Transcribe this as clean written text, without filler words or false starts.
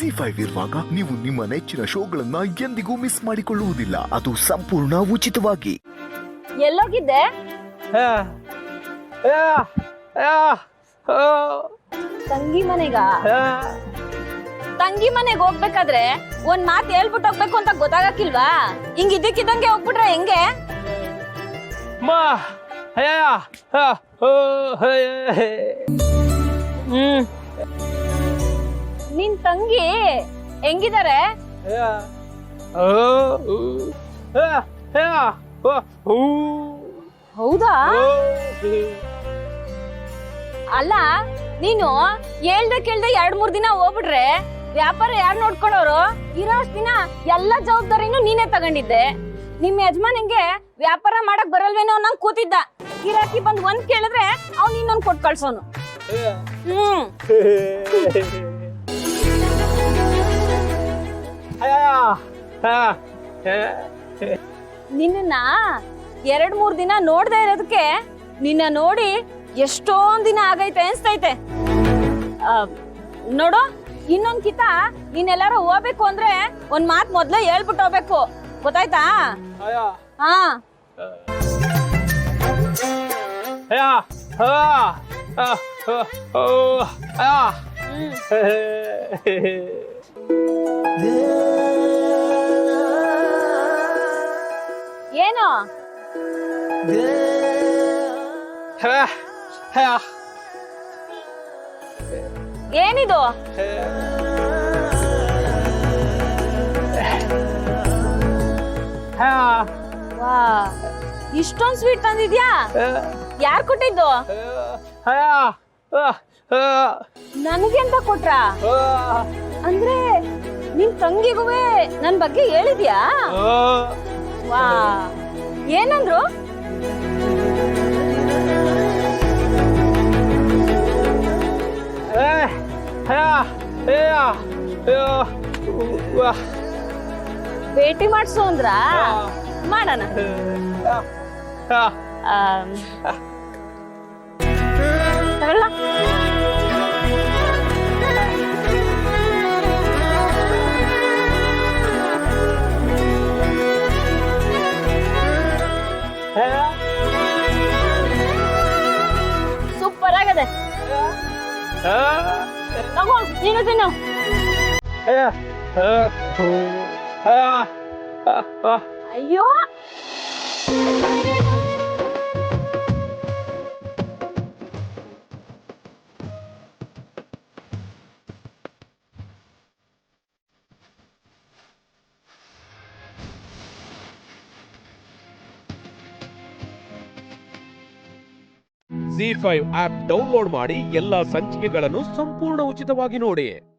ಜಿ5 ಇರುವಾಗ ನೀವು ನಿಮ್ಮ ನೆಚ್ಚಿನ ಶೋಗಳನ್ನ ಎಂದಿಗೂ ಮಿಸ್ ಮಾಡಿಕೊಳ್ಳುವುದಿಲ್ಲ. ಅದು ಸಂಪೂರ್ಣ ಉಚಿತವಾಗಿ. ಎಲ್ಲೋಗಿದ್ದೆ? ತಂಗಿ ಮನೆಗ? ತಂಗಿ ಮನೆಗೆ ಹೋಗ್ಬೇಕಾದ್ರೆ ಒಂದ್ ಮಾತು ಹೇಳ್ಬಿಟ್ಟು ಹೋಗ್ಬೇಕು ಅಂತ ಗೊತ್ತಾಗಕ್ಕಿಲ್ವಾ? ಹಿಂಗ್ ಇದ್ದಕ್ಕಿದ್ದಂಗೆ ಹೋಗ್ಬಿಟ್ರೆ ಹೆಂಗೆ? ನಿನ್ ತಂಗಿ ಹೆಂಗಿದಾರೆ? ಹೌದಾ? ಅಲ್ಲ, ನೀನು ಹೇಳ್ದೆ ಕೇಳ್ದೆ 2-3 ದಿನ ಹೋಗ್ಬಿಟ್ರೆ ವ್ಯಾಪಾರ ಯಾರು ನೋಡ್ಕೊಳೋರು? ಇರೋಷ್ಟು ದಿನ ಎಲ್ಲ ಜವಾಬ್ದಾರಿನೂ ನೀನೇ ತಗೊಂಡಿದ್ದೆ. ನಿಮ್ ಯಜಮಾನಿಗೆ ವ್ಯಾಪಾರ ಮಾಡಕ್ ಬರಲ್ವೇನೋ ನಂಗೆ ಕೂತಿದ್ದ. ಗಿರಾಕಿ ಬಂದ್ ಒಂದ್ ಕೇಳಿದ್ರೆ ಅವ್ನು ಇನ್ನೊಂದ್ ಕೊಟ್ ಕಳ್ಸೋನು. ನಿನ್ನ 2-3 ದಿನ ನೋಡ್ದೆ ಇರೋದಕ್ಕೆ ನಿನ್ನ ನೋಡಿ ಎಷ್ಟೊಂದ್ ದಿನ ಆಗೈತೆ ಅನ್ಸ್ತೈತೆ. ನೋಡು, ಇನ್ನೊಂದ್ ಕಿತ ನೀನೆಲ್ಲಾರು ಹೋಗ್ಬೇಕು ಅಂದ್ರೆ ಒಂದ್ ಮಾತ್ ಮೊದ್ಲೇ ಹೇಳ್ಬಿಟ್ಟು ಹೋಗ್ಬೇಕು, ಗೊತ್ತಾಯ್ತಾ? ಹಾ. ಏನು ಏನಿದು? ವಾ, ಇಷ್ಟೊಂದ್ ಸ್ವೀಟ್ ತಂದಿದ್ಯಾ? ಯಾರ್ ಕೊಟ್ಟಿದ್ದು? ನನಗೆಂತ ಕೊಟ್ರ? ಅಂದ್ರೆ ನಿನ್ ತಂಗಿಗುವೆ ನನ್ ಬಗ್ಗೆ ಹೇಳಿದ್ಯಾ? ವಾ, ಏನಂದ್ರು? ಭೇಟಿ ಮಾಡ್ಸು ಅಂದ್ರ? ಮಾಡೋಣ. ತಗೊಳ್ಳ? ಸೂಪರ್ ಆಗದೆ. ತಗೋ, ನೀನು ತಿನ್ನು. ಅಯ್ಯೋ, ಜಿ5 ಆಪ್ ಡೌನ್ಲೋಡ್ ಮಾಡಿ ಎಲ್ಲಾ ಸಂಚಿಕೆಗಳನ್ನು ಸಂಪೂರ್ಣ ಉಚಿತವಾಗಿ ನೋಡಿ.